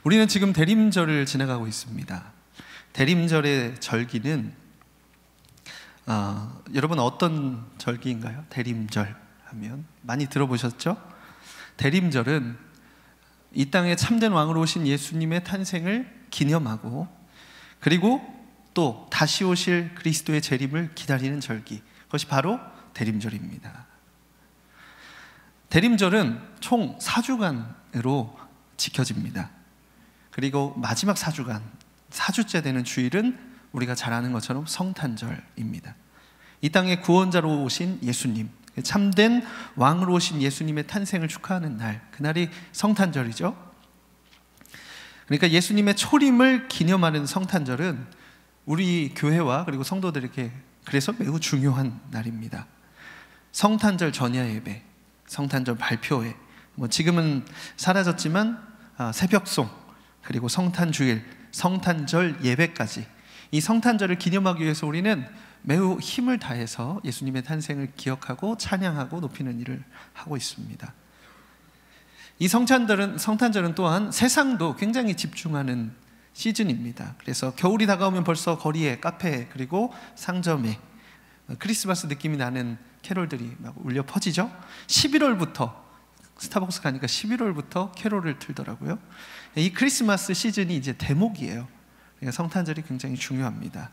우리는 지금 대림절을 지나가고 있습니다. 대림절의 절기는 여러분 어떤 절기인가요? 대림절 하면 많이 들어보셨죠? 대림절은 이 땅에 참된 왕으로 오신 예수님의 탄생을 기념하고, 그리고 또 다시 오실 그리스도의 재림을 기다리는 절기, 그것이 바로 대림절입니다. 대림절은 총 4주간으로 지켜집니다. 그리고 마지막 4주간, 4주째 되는 주일은 우리가 잘 아는 것처럼 성탄절입니다. 이 땅에 구원자로 오신 예수님, 참된 왕으로 오신 예수님의 탄생을 축하하는 날, 그날이 성탄절이죠. 그러니까 예수님의 초림을 기념하는 성탄절은 우리 교회와 그리고 성도들에게 그래서 매우 중요한 날입니다. 성탄절 전야 예배, 성탄절 발표회, 지금은 사라졌지만 새벽송, 그리고 성탄주일, 성탄절 예배까지, 이 성탄절을 기념하기 위해서 우리는 매우 힘을 다해서 예수님의 탄생을 기억하고 찬양하고 높이는 일을 하고 있습니다. 이 성탄절은 또한 세상도 굉장히 집중하는 시즌입니다. 그래서 겨울이 다가오면 벌써 거리에, 카페에, 그리고 상점에 크리스마스 느낌이 나는 캐롤들이 막 울려 퍼지죠. 11월부터 스타벅스 가니까 11월부터 캐롤을 틀더라고요. 이 크리스마스 시즌이 이제 대목이에요. 그러니까 성탄절이 굉장히 중요합니다.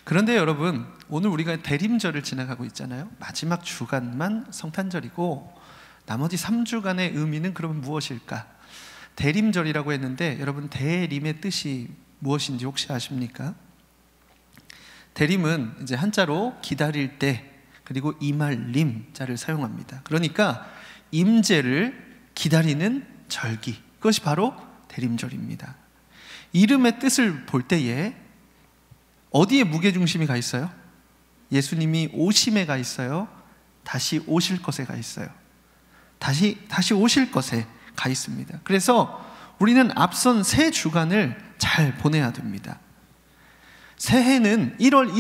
그런데 여러분, 오늘 우리가 대림절을 지나가고 있잖아요. 마지막 주간만 성탄절이고 나머지 3주간의 의미는 그러면 무엇일까? 대림절이라고 했는데 여러분, 대림의 뜻이 무엇인지 혹시 아십니까? 대림은 이제 한자로 기다릴 때, 그리고 임할 림자를 사용합니다. 그러니까 임재를 기다리는 절기, 그것이 바로 대림절입니다. 이름의 뜻을 볼 때에 어디에 무게중심이 가 있어요? 예수님이 오심에 가 있어요? 다시 오실 것에 가 있어요? 다시 오실 것에 가 있습니다. 그래서 우리는 앞선 세 주간을 잘 보내야 됩니다. 새해는 1월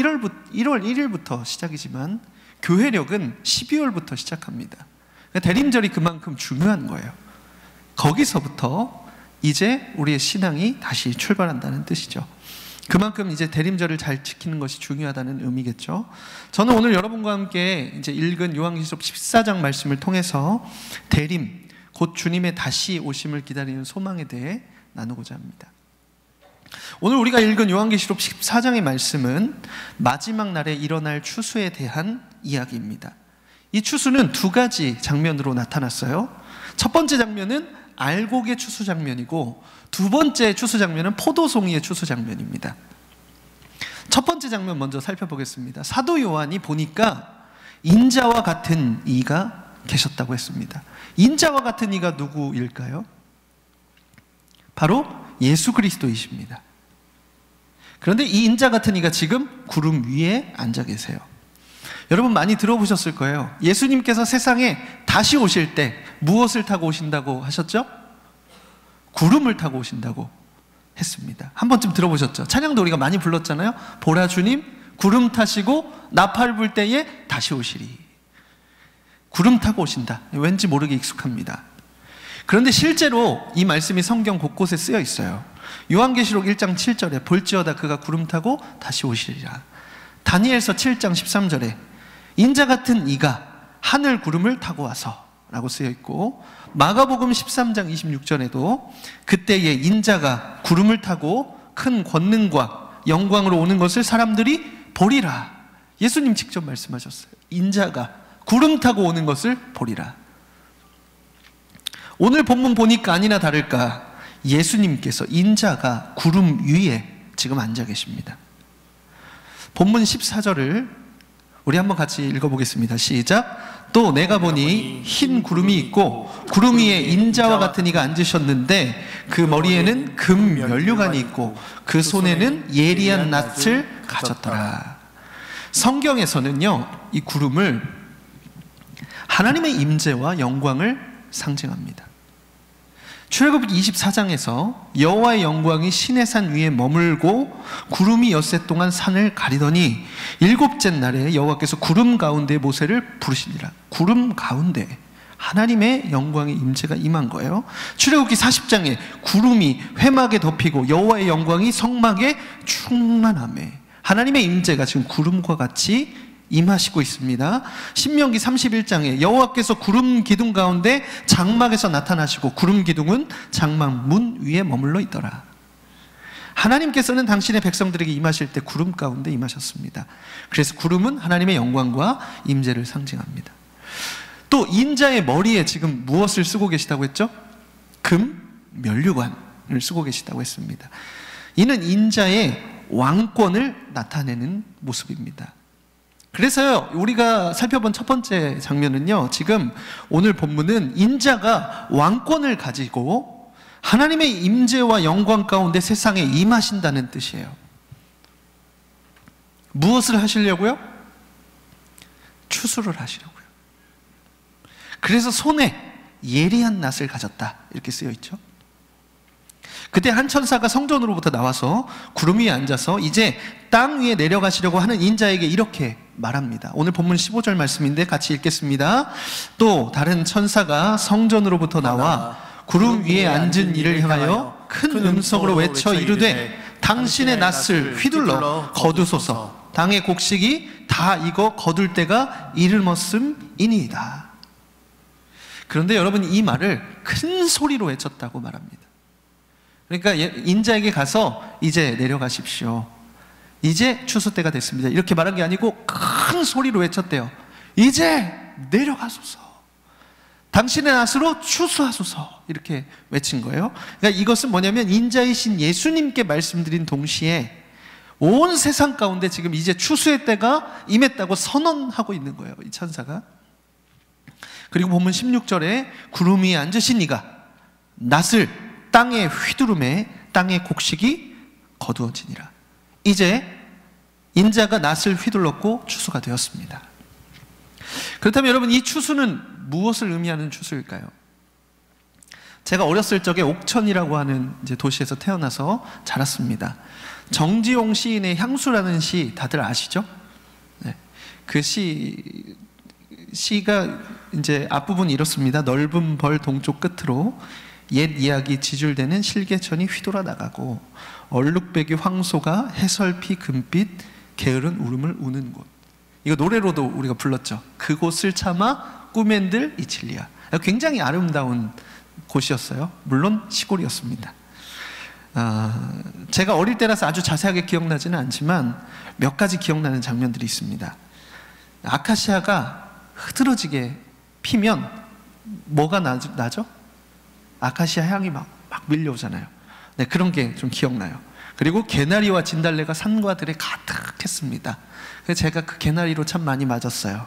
1일부터 시작이지만 교회력은 12월부터 시작합니다. 대림절이 그만큼 중요한 거예요. 거기서부터 이제 우리의 신앙이 다시 출발한다는 뜻이죠. 그만큼 이제 대림절을 잘 지키는 것이 중요하다는 의미겠죠. 저는 오늘 여러분과 함께 이제 읽은 요한계시록 14장 말씀을 통해서 대림, 곧 주님의 다시 오심을 기다리는 소망에 대해 나누고자 합니다. 오늘 우리가 읽은 요한계시록 14장의 말씀은 마지막 날에 일어날 추수에 대한 이야기입니다. 이 추수는 두 가지 장면으로 나타났어요. 첫 번째 장면은 알곡의 추수 장면이고, 두 번째 추수 장면은 포도송이의 추수 장면입니다. 첫 번째 장면 먼저 살펴보겠습니다. 사도 요한이 보니까 인자와 같은 이가 계셨다고 했습니다. 인자와 같은 이가 누구일까요? 바로 예수 그리스도이십니다. 그런데 이 인자 같은 이가 지금 구름 위에 앉아 계세요. 여러분 많이 들어보셨을 거예요. 예수님께서 세상에 다시 오실 때 무엇을 타고 오신다고 하셨죠? 구름을 타고 오신다고 했습니다. 한 번쯤 들어보셨죠? 찬양도 우리가 많이 불렀잖아요. 보라 주님 구름 타시고 나팔 불 때에 다시 오시리. 구름 타고 오신다. 왠지 모르게 익숙합니다. 그런데 실제로 이 말씀이 성경 곳곳에 쓰여 있어요. 요한계시록 1장 7절에 볼지어다 그가 구름 타고 다시 오시리라. 다니엘서 7장 13절에 인자 같은 이가 하늘 구름을 타고 와서 라고 쓰여 있고, 마가복음 13장 26절에도 그때에 인자가 구름을 타고 큰 권능과 영광으로 오는 것을 사람들이 보리라. 예수님 직접 말씀하셨어요. 인자가 구름 타고 오는 것을 보리라. 오늘 본문 보니까 아니나 다를까 예수님께서 인자가 구름 위에 지금 앉아 계십니다. 본문 14절을 우리 한번 같이 읽어보겠습니다. 시작. 또 내가 보니 흰 구름이 있고 구름 위에 인자와 같은 이가 앉으셨는데 그 머리에는 금 면류관이 있고 그 손에는 예리한 낫을 가졌더라. 성경에서는요, 이 구름을 하나님의 임재와 영광을 상징합니다. 출애굽기 24장에서 여호와의 영광이 시내산 위에 머물고 구름이 엿새 동안 산을 가리더니 일곱째 날에 여호와께서 구름 가운데 모세를 부르시니라. 구름 가운데 하나님의 영광의 임재가 임한 거예요. 출애굽기 40장에 구름이 회막에 덮이고 여호와의 영광이 성막에 충만하매, 하나님의 임재가 지금 구름과 같이 임하시고 있습니다. 신명기 31장에 여호와께서 구름 기둥 가운데 장막에서 나타나시고 구름 기둥은 장막 문 위에 머물러 있더라. 하나님께서는 당신의 백성들에게 임하실 때 구름 가운데 임하셨습니다. 그래서 구름은 하나님의 영광과 임재를 상징합니다. 또 인자의 머리에 지금 무엇을 쓰고 계시다고 했죠? 금 면류관을 쓰고 계시다고 했습니다. 이는 인자의 왕권을 나타내는 모습입니다. 그래서요, 우리가 살펴본 첫 번째 장면은요, 지금 오늘 본문은 인자가 왕권을 가지고 하나님의 임재와 영광 가운데 세상에 임하신다는 뜻이에요. 무엇을 하시려고요? 추수를 하시려고요. 그래서 손에 예리한 낫을 가졌다, 이렇게 쓰여 있죠. 그때 한 천사가 성전으로부터 나와서 구름 위에 앉아서 이제 땅 위에 내려가시려고 하는 인자에게 이렇게 말합니다. 오늘 본문 15절 말씀인데 같이 읽겠습니다. 또 다른 천사가 성전으로부터 나와 구름 위에 앉은 이를 향하여 큰 음성으로 외쳐 이르되 당신의 낫을 휘둘러 거두소서. 땅의 곡식이 다 익어 거둘 때가 이르렀음이니이다. 그런데 여러분, 이 말을 큰 소리로 외쳤다고 말합니다. 그러니까 인자에게 가서 이제 내려가십시오, 이제 추수 때가 됐습니다, 이렇게 말한 게 아니고 큰 소리로 외쳤대요. 이제 내려가소서, 당신의 낫으로 추수하소서, 이렇게 외친 거예요. 그러니까 이것은 뭐냐면 인자이신 예수님께 말씀드린 동시에 온 세상 가운데 지금 이제 추수의 때가 임했다고 선언하고 있는 거예요, 이 천사가. 그리고 본문 16절에 구름 위에 앉으신 이가 낫을 땅에 휘두르매 땅의 곡식이 거두어지니라. 이제 인자가 낫을 휘둘렀고 추수가 되었습니다. 그렇다면 여러분, 이 추수는 무엇을 의미하는 추수일까요? 제가 어렸을 적에 옥천이라고 하는 이제 도시에서 태어나서 자랐습니다. 정지용 시인의 향수라는 시 다들 아시죠? 네. 그 시가 이제 앞부분이 이렇습니다. 넓은 벌 동쪽 끝으로 옛 이야기 지줄대는 실개천이 휘돌아 나가고 얼룩배기 황소가 해설피 금빛 게으른 울음을 우는 곳. 이거 노래로도 우리가 불렀죠. 그곳을 참아 꾸맨들 이칠리아. 굉장히 아름다운 곳이었어요. 물론 시골이었습니다. 제가 어릴 때라서 아주 자세하게 기억나지는 않지만 몇 가지 기억나는 장면들이 있습니다. 아카시아가 흐드러지게 피면 뭐가 나죠? 아카시아 향이 막 밀려오잖아요. 네, 그런 게 좀 기억나요. 그리고 개나리와 진달래가 산과들에 가득했습니다. 그래서 제가 그 개나리로 참 많이 맞았어요.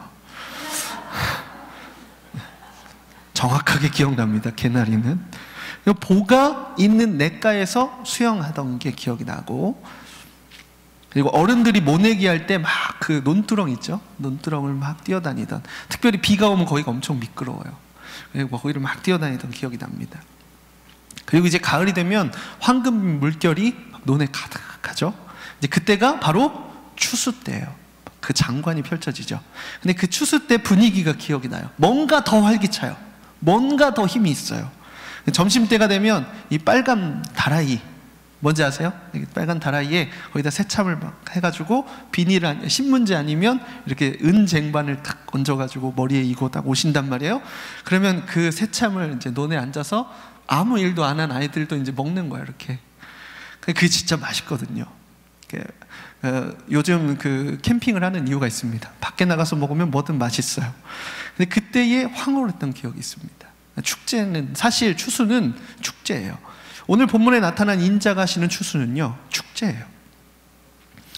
정확하게 기억납니다. 개나리는 보가 있는 냇가에서 수영하던 게 기억이 나고, 그리고 어른들이 모내기 할 때 막 그 논두렁 있죠? 논두렁을 막 뛰어다니던, 특별히 비가 오면 거기가 엄청 미끄러워요. 그리고 거기를 막 뛰어다니던 기억이 납니다. 그리고 이제 가을이 되면 황금 물결이 논에 가득하죠. 이제 그때가 바로 추수 때예요. 그 장관이 펼쳐지죠. 근데 그 추수 때 분위기가 기억이 나요. 뭔가 더 활기차요. 뭔가 더 힘이 있어요. 점심때가 되면 이 빨간 다라이, 뭔지 아세요? 빨간 다라이에 거기다 새참을 막 해가지고 비닐, 신문지 아니면 이렇게 은쟁반을 탁 얹어가지고 머리에 이고 딱 오신단 말이에요. 그러면 그 새참을 이제 논에 앉아서 아무 일도 안 한 아이들도 이제 먹는 거예요, 이렇게. 그게 진짜 맛있거든요. 요즘 그 캠핑을 하는 이유가 있습니다. 밖에 나가서 먹으면 뭐든 맛있어요. 근데 그때의 황홀했던 기억이 있습니다. 축제는, 사실 추수는 축제예요. 오늘 본문에 나타난 인자가 하시는 추수는요, 축제예요.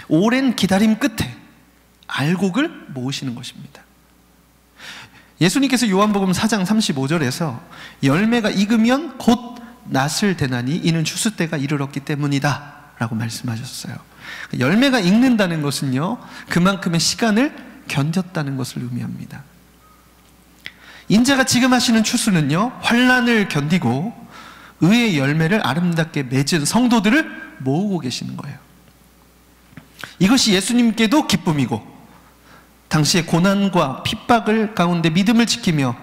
오랜 기다림 끝에 알곡을 모으시는 것입니다. 예수님께서 요한복음 4장 35절에서 열매가 익으면 곧 낫을 대나니 이는 추수 때가 이르렀기 때문이다 라고 말씀하셨어요. 열매가 익는다는 것은요, 그만큼의 시간을 견뎠다는 것을 의미합니다. 인자가 지금 하시는 추수는요, 환난을 견디고 의의 열매를 아름답게 맺은 성도들을 모으고 계시는 거예요. 이것이 예수님께도 기쁨이고, 당시의 고난과 핍박을 가운데 믿음을 지키며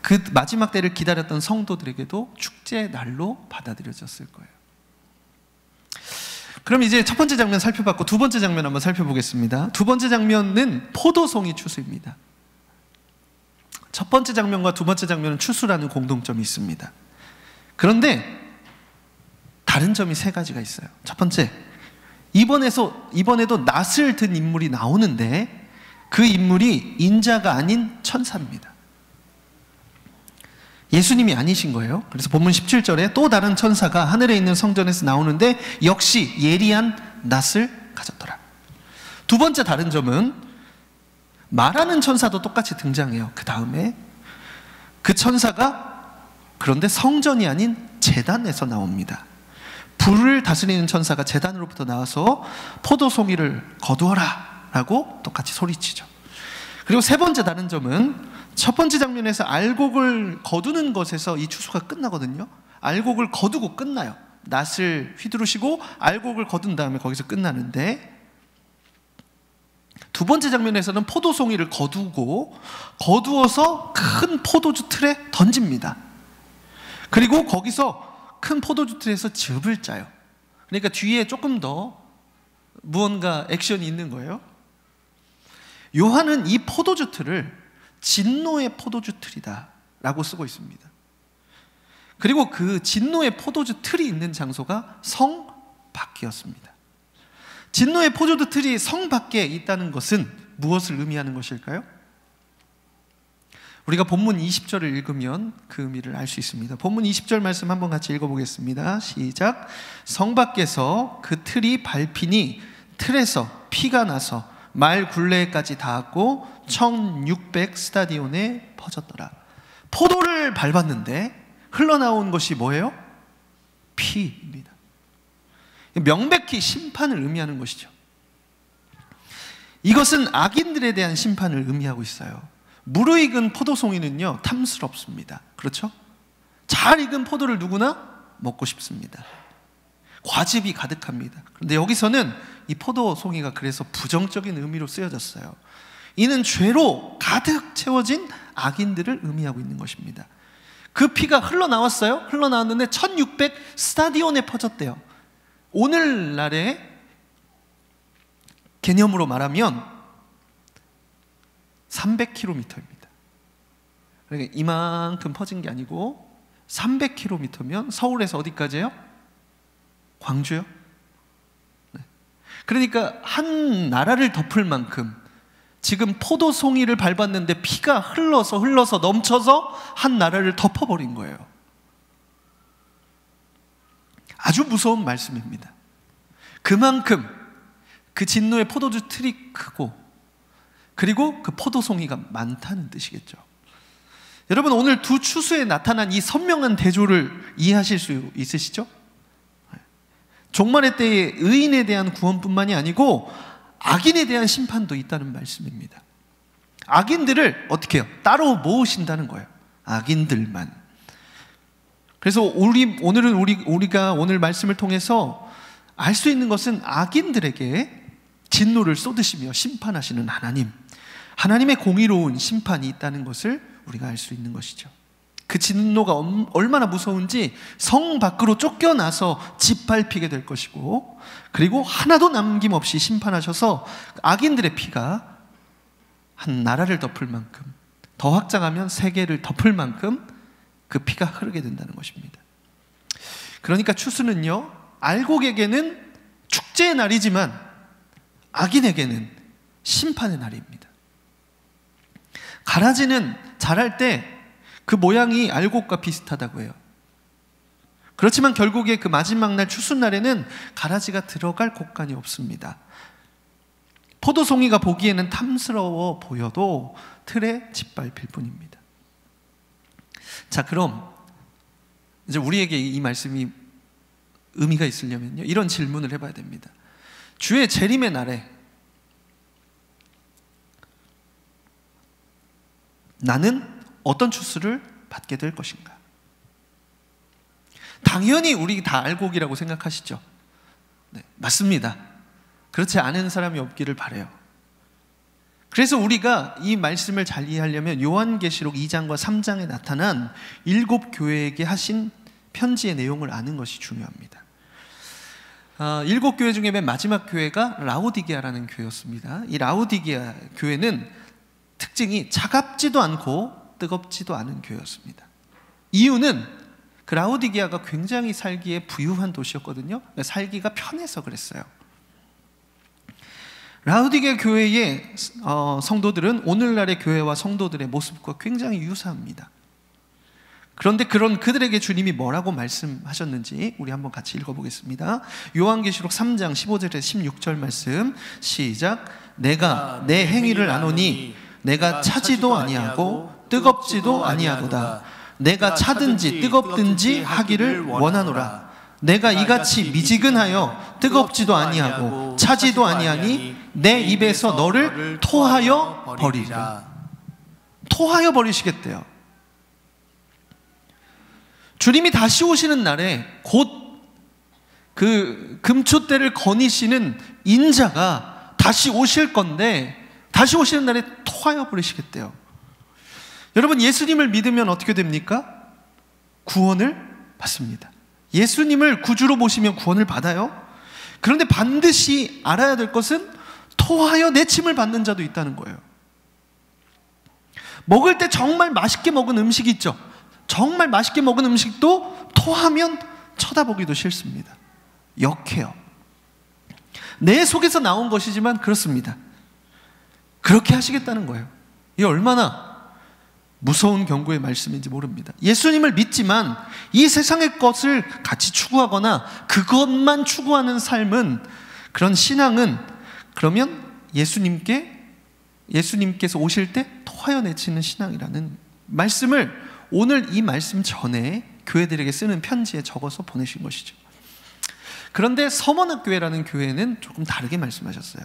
그 마지막 때를 기다렸던 성도들에게도 축제의 날로 받아들여졌을 거예요. 그럼 이제 첫 번째 장면 살펴봤고 두 번째 장면 한번 살펴보겠습니다. 두 번째 장면은 포도송이 추수입니다. 첫 번째 장면과 두 번째 장면은 추수라는 공통점이 있습니다. 그런데 다른 점이 세 가지가 있어요. 첫 번째, 이번에도 낫을 든 인물이 나오는데 그 인물이 인자가 아닌 천사입니다. 예수님이 아니신 거예요. 그래서 본문 17절에 또 다른 천사가 하늘에 있는 성전에서 나오는데 역시 예리한 낫을 가졌더라. 두 번째 다른 점은 말하는 천사도 똑같이 등장해요. 그 다음에 그 천사가 그런데 성전이 아닌 제단에서 나옵니다. 불을 다스리는 천사가 제단으로부터 나와서 포도송이를 거두어라 라고 똑같이 소리치죠. 그리고 세 번째 다른 점은 첫 번째 장면에서 알곡을 거두는 것에서 이 추수가 끝나거든요. 알곡을 거두고 끝나요. 낫을 휘두르시고 알곡을 거둔 다음에 거기서 끝나는데, 두 번째 장면에서는 포도송이를 거두어서 큰 포도주 틀에 던집니다. 그리고 거기서 큰 포도주 틀에서 즙을 짜요. 그러니까 뒤에 조금 더 무언가 액션이 있는 거예요. 요한은 이 포도주 틀을 진노의 포도주 틀이다 라고 쓰고 있습니다. 그리고 그 진노의 포도주 틀이 있는 장소가 성 밖이었습니다. 진노의 포도주 틀이 성 밖에 있다는 것은 무엇을 의미하는 것일까요? 우리가 본문 20절을 읽으면 그 의미를 알 수 있습니다. 본문 20절 말씀 한번 같이 읽어보겠습니다. 시작. 성 밖에서 그 틀이 밟히니 틀에서 피가 나서 말 굴레까지 닿았고 1600 스타디온에 퍼졌더라. 포도를 밟았는데 흘러나온 것이 뭐예요? 피입니다. 명백히 심판을 의미하는 것이죠. 이것은 악인들에 대한 심판을 의미하고 있어요. 무르익은 포도송이는요 탐스럽습니다. 그렇죠? 잘 익은 포도를 누구나 먹고 싶습니다. 과즙이 가득합니다. 그런데 여기서는 이 포도송이가 그래서 부정적인 의미로 쓰여졌어요. 이는 죄로 가득 채워진 악인들을 의미하고 있는 것입니다. 그 피가 흘러나왔어요. 흘러나왔는데 1600 스타디온에 퍼졌대요. 오늘날의 개념으로 말하면 300km입니다. 그러니까 이만큼 퍼진 게 아니고 300km면 서울에서 어디까지예요? 광주요? 네. 그러니까 한 나라를 덮을 만큼 지금 포도송이를 밟았는데 피가 흘러서 넘쳐서 한 나라를 덮어버린 거예요. 아주 무서운 말씀입니다. 그만큼 그 진노의 포도주 틀이 크고 그리고 그 포도송이가 많다는 뜻이겠죠. 여러분, 오늘 두 추수에 나타난 이 선명한 대조를 이해하실 수 있으시죠? 종말의 때에 의인에 대한 구원뿐만이 아니고 악인에 대한 심판도 있다는 말씀입니다. 악인들을 어떻게 해요? 따로 모으신다는 거예요. 악인들만. 그래서 오늘은 우리가 오늘 말씀을 통해서 알 수 있는 것은 악인들에게 진노를 쏟으시며 심판하시는 하나님의 공의로운 심판이 있다는 것을 우리가 알 수 있는 것이죠. 그 진노가 얼마나 무서운지 성 밖으로 쫓겨나서 짓밟히게 될 것이고, 그리고 하나도 남김없이 심판하셔서 악인들의 피가 한 나라를 덮을 만큼, 더 확장하면 세계를 덮을 만큼 그 피가 흐르게 된다는 것입니다. 그러니까 추수는요, 알곡에게는 축제의 날이지만 악인에게는 심판의 날입니다. 가라지는 자랄 때 그 모양이 알곡과 비슷하다고 해요. 그렇지만 결국에 그 마지막 날 추수날에는 가라지가 들어갈 곳간이 없습니다. 포도송이가 보기에는 탐스러워 보여도 틀에 짓밟힐 뿐입니다. 자, 그럼 이제 우리에게 이 말씀이 의미가 있으려면요, 이런 질문을 해봐야 됩니다. 주의 재림의 날에 나는 어떤 추수를 받게 될 것인가? 당연히 우리 다 알곡이라고 생각하시죠? 네, 맞습니다. 그렇지 않은 사람이 없기를 바라요. 그래서 우리가 이 말씀을 잘 이해하려면 요한계시록 2장과 3장에 나타난 7교회에게 하신 편지의 내용을 아는 것이 중요합니다. 7교회 중에 맨 마지막 교회가 라오디게아라는 교회였습니다. 이 라오디게아 교회는 특징이 차갑지도 않고 뜨겁지도 않은 교회였습니다. 이유는 그 라오디게아가 굉장히 살기에 부유한 도시였거든요. 살기가 편해서 그랬어요. 라오디게아 교회의 성도들은 오늘날의 교회와 성도들의 모습과 굉장히 유사합니다. 그런데 그런 그들에게 주님이 뭐라고 말씀하셨는지 우리 한번 같이 읽어보겠습니다. 요한계시록 3장 15절에서 16절 말씀 시작. 내가 내 행위를 아노니 내가 차지도 아니하고 뜨겁지도 아니하도다. 내가 차든지 뜨겁든지 하기를 원하노라. 내가 이같이 미지근하여 뜨겁지도 아니하고 차지도 아니하니 내 입에서 너를 토하여 버리리라. 토하여 버리시겠대요. 주님이 다시 오시는 날에 곧 그 금초대를 거니시는 인자가 다시 오실 건데 다시 오시는 날에 토하여 버리시겠대요. 여러분, 예수님을 믿으면 어떻게 됩니까? 구원을 받습니다. 예수님을 구주로 모시면 구원을 받아요. 그런데 반드시 알아야 될 것은 토하여 내침을 받는 자도 있다는 거예요. 먹을 때 정말 맛있게 먹은 음식이 있죠. 정말 맛있게 먹은 음식도 토하면 쳐다보기도 싫습니다. 역해요. 내 속에서 나온 것이지만 그렇습니다. 그렇게 하시겠다는 거예요. 이게 얼마나 무서운 경고의 말씀인지 모릅니다. 예수님을 믿지만 이 세상의 것을 같이 추구하거나 그것만 추구하는 삶은, 그런 신앙은, 그러면 예수님께서 오실 때 토하여 내치는 신앙이라는 말씀을 오늘 이 말씀 전에 교회들에게 쓰는 편지에 적어서 보내신 것이죠. 그런데 서머나교회라는 교회는 조금 다르게 말씀하셨어요.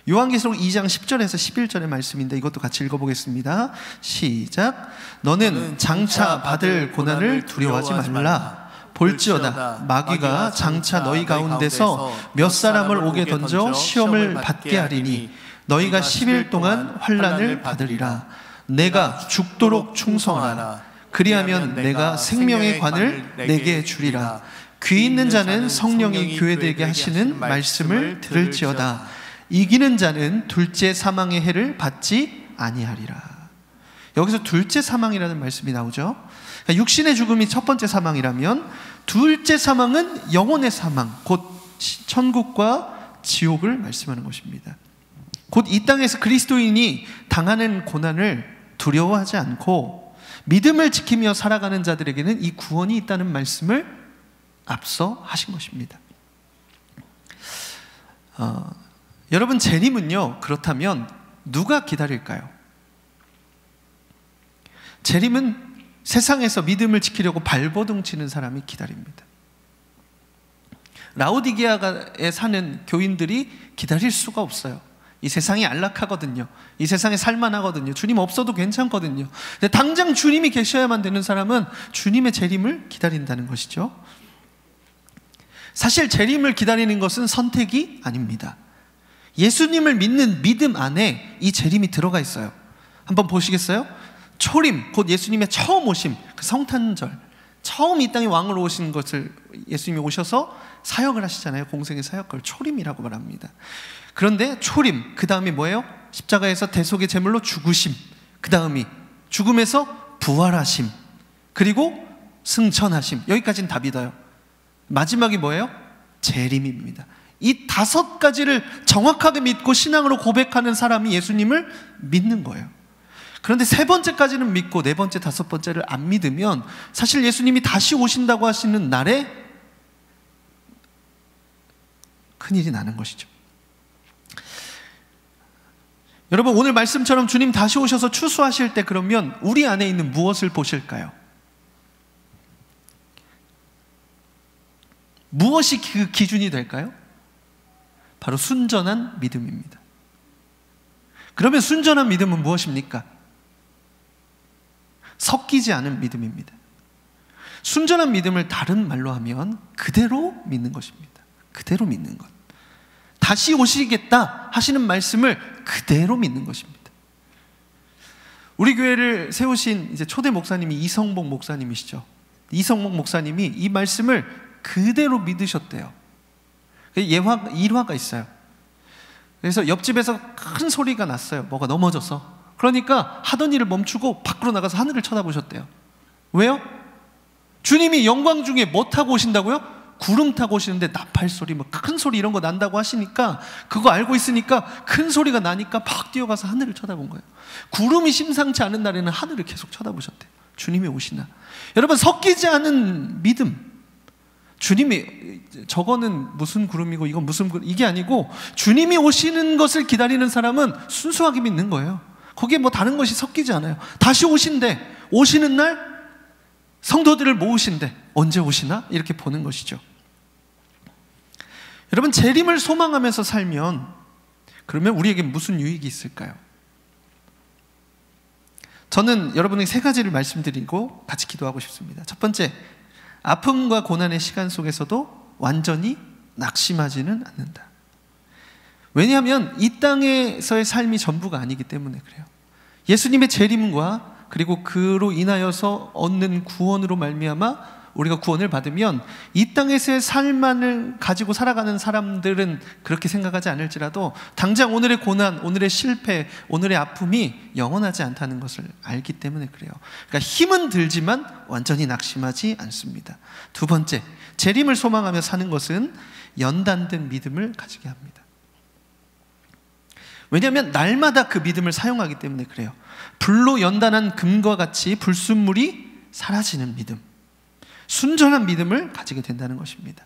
요한계시록 2장 10절에서 11절의 말씀인데 이것도 같이 읽어보겠습니다. 시작. 너는 장차 받을 고난을 두려워하지 말라. 볼지어다 마귀가 장차 너희 가운데서 몇 사람을 오게 던져 시험을 받게 하리니 너희가 10일 동안 환난을 받으리라. 내가 죽도록 충성하라. 그리하면 내가 생명의 관을 내게 주리라. 귀 있는 자는 성령이 교회들에게 하시는 말씀을 들을지어다. 이기는 자는 둘째 사망의 해를 받지 아니하리라. 여기서 둘째 사망이라는 말씀이 나오죠. 그러니까 육신의 죽음이 첫 번째 사망이라면 둘째 사망은 영혼의 사망, 곧 천국과 지옥을 말씀하는 것입니다. 곧 이 땅에서 그리스도인이 당하는 고난을 두려워하지 않고 믿음을 지키며 살아가는 자들에게는 이 구원이 있다는 말씀을 앞서 하신 것입니다. 여러분, 재림은요, 그렇다면 누가 기다릴까요? 재림은 세상에서 믿음을 지키려고 발버둥 치는 사람이 기다립니다. 라오디게아에 사는 교인들이 기다릴 수가 없어요. 이 세상이 안락하거든요. 이 세상에 살만하거든요. 주님 없어도 괜찮거든요. 근데 당장 주님이 계셔야만 되는 사람은 주님의 재림을 기다린다는 것이죠. 사실 재림을 기다리는 것은 선택이 아닙니다. 예수님을 믿는 믿음 안에 이 재림이 들어가 있어요. 한번 보시겠어요? 초림, 곧 예수님의 처음 오심, 그 성탄절, 처음 이 땅에 왕으로 오신 것을 예수님이 오셔서 사역을 하시잖아요. 공생의 사역, 그걸 초림이라고 말합니다. 그런데 초림, 그 다음이 뭐예요? 십자가에서 대속의 제물로 죽으심, 그 다음이 죽음에서 부활하심, 그리고 승천하심. 여기까지는 다 믿어요. 마지막이 뭐예요? 재림입니다. 이 5가지를 정확하게 믿고 신앙으로 고백하는 사람이 예수님을 믿는 거예요. 그런데 3번째까지는 믿고 4번째, 5번째를 안 믿으면 사실 예수님이 다시 오신다고 하시는 날에 큰일이 나는 것이죠. 여러분, 오늘 말씀처럼 주님 다시 오셔서 추수하실 때 그러면 우리 안에 있는 무엇을 보실까요? 무엇이 그 기준이 될까요? 바로 순전한 믿음입니다. 그러면 순전한 믿음은 무엇입니까? 섞이지 않은 믿음입니다. 순전한 믿음을 다른 말로 하면 그대로 믿는 것입니다. 그대로 믿는 것. 다시 오시겠다 하시는 말씀을 그대로 믿는 것입니다. 우리 교회를 세우신 이제 초대 목사님이 이성복 목사님이시죠. 이성복 목사님이 이 말씀을 그대로 믿으셨대요. 일화가 있어요. 그래서 옆집에서 큰 소리가 났어요. 뭐가 넘어져서. 그러니까 하던 일을 멈추고 밖으로 나가서 하늘을 쳐다보셨대요. 왜요? 주님이 영광 중에 뭐 타고 오신다고요? 구름 타고 오시는데 나팔 소리, 뭐 큰 소리 이런 거 난다고 하시니까, 그거 알고 있으니까 큰 소리가 나니까 팍 뛰어가서 하늘을 쳐다본 거예요. 구름이 심상치 않은 날에는 하늘을 계속 쳐다보셨대요. 주님이 오시나. 여러분, 섞이지 않은 믿음. 주님이, 저거는 무슨 구름이고 이건 무슨 구름, 이게 아니고 주님이 오시는 것을 기다리는 사람은 순수하게 믿는 거예요. 거기에 뭐 다른 것이 섞이지 않아요. 다시 오신대. 오시는 날 성도들을 모으신대. 언제 오시나? 이렇게 보는 것이죠. 여러분, 재림을 소망하면서 살면 그러면 우리에게 무슨 유익이 있을까요? 저는 여러분에게 세 가지를 말씀드리고 같이 기도하고 싶습니다. 첫 번째, 아픔과 고난의 시간 속에서도 완전히 낙심하지는 않는다. 왜냐하면 이 땅에서의 삶이 전부가 아니기 때문에 그래요. 예수님의 재림과 그리고 그로 인하여서 얻는 구원으로 말미암아 우리가 구원을 받으면 이 땅에서의 삶만을 가지고 살아가는 사람들은 그렇게 생각하지 않을지라도 당장 오늘의 고난, 오늘의 실패, 오늘의 아픔이 영원하지 않다는 것을 알기 때문에 그래요. 그러니까 힘은 들지만 완전히 낙심하지 않습니다. 두 번째, 재림을 소망하며 사는 것은 연단된 믿음을 가지게 합니다. 왜냐하면 날마다 그 믿음을 사용하기 때문에 그래요. 불로 연단한 금과 같이 불순물이 사라지는 믿음, 순전한 믿음을 가지게 된다는 것입니다.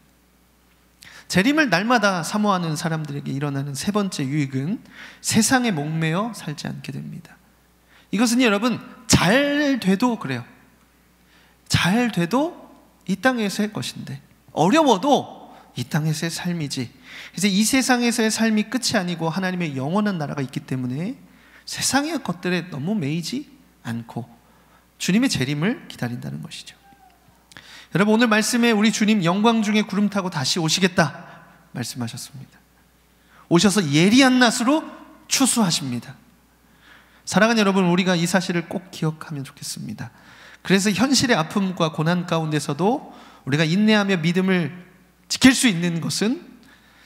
재림을 날마다 사모하는 사람들에게 일어나는 세 번째 유익은 세상에 목매어 살지 않게 됩니다. 이것은 여러분, 잘 돼도 그래요. 잘 돼도 이 땅에서의 것인데, 어려워도 이 땅에서의 삶이지, 그래서 이 세상에서의 삶이 끝이 아니고 하나님의 영원한 나라가 있기 때문에 세상의 것들에 너무 매이지 않고 주님의 재림을 기다린다는 것이죠. 여러분, 오늘 말씀에 우리 주님 영광 중에 구름 타고 다시 오시겠다 말씀하셨습니다. 오셔서 예리한 낫으로 추수하십니다. 사랑하는 여러분, 우리가 이 사실을 꼭 기억하면 좋겠습니다. 그래서 현실의 아픔과 고난 가운데서도 우리가 인내하며 믿음을 지킬 수 있는 것은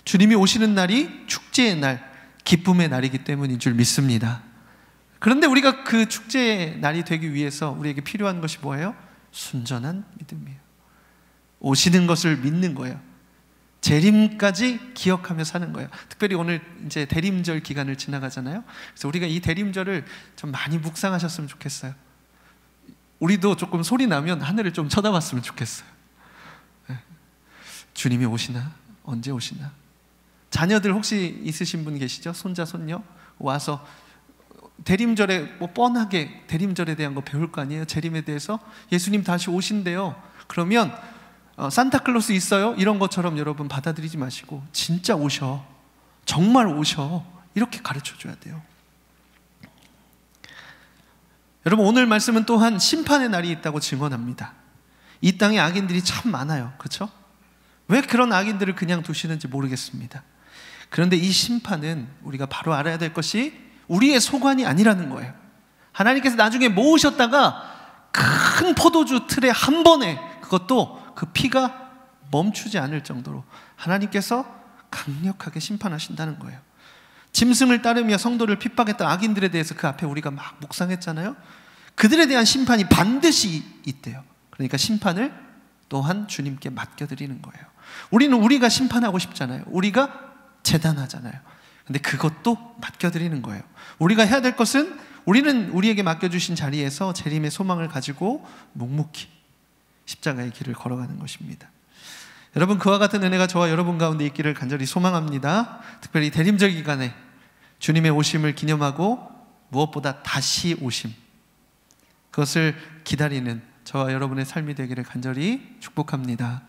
주님이 오시는 날이 축제의 날, 기쁨의 날이기 때문인 줄 믿습니다. 그런데 우리가 그 축제의 날이 되기 위해서 우리에게 필요한 것이 뭐예요? 순전한 믿음이에요. 오시는 것을 믿는 거예요. 재림까지 기억하며 사는 거예요. 특별히 오늘 이제 대림절 기간을 지나가잖아요. 그래서 우리가 이 대림절을 좀 많이 묵상하셨으면 좋겠어요. 우리도 조금 소리 나면 하늘을 좀 쳐다봤으면 좋겠어요. 주님이 오시나? 언제 오시나? 자녀들 혹시 있으신 분 계시죠? 손자, 손녀? 와서 대림절에 뭐 뻔하게 대림절에 대한 거 배울 거 아니에요? 재림에 대해서 예수님 다시 오신대요. 그러면 산타클로스 있어요? 이런 것처럼 여러분 받아들이지 마시고 진짜 오셔, 정말 오셔, 이렇게 가르쳐 줘야 돼요. 여러분, 오늘 말씀은 또한 심판의 날이 있다고 증언합니다. 이 땅에 악인들이 참 많아요. 그렇죠? 왜 그런 악인들을 그냥 두시는지 모르겠습니다. 그런데 이 심판은 우리가 바로 알아야 될 것이 우리의 소관이 아니라는 거예요. 하나님께서 나중에 모으셨다가 큰 포도주 틀에 한 번에, 그것도 그 피가 멈추지 않을 정도로 하나님께서 강력하게 심판하신다는 거예요. 짐승을 따르며 성도를 핍박했던 악인들에 대해서 그 앞에 우리가 막 묵상했잖아요. 그들에 대한 심판이 반드시 있대요. 그러니까 심판을 또한 주님께 맡겨드리는 거예요. 우리는 우리가 심판하고 싶잖아요. 우리가 재단하잖아요. 근데 그것도 맡겨드리는 거예요. 우리가 해야 될 것은 우리는 우리에게 맡겨주신 자리에서 재림의 소망을 가지고 묵묵히 십자가의 길을 걸어가는 것입니다. 여러분, 그와 같은 은혜가 저와 여러분 가운데 있기를 간절히 소망합니다. 특별히 대림절 기간에 주님의 오심을 기념하고 무엇보다 다시 오심, 그것을 기다리는 저와 여러분의 삶이 되기를 간절히 축복합니다.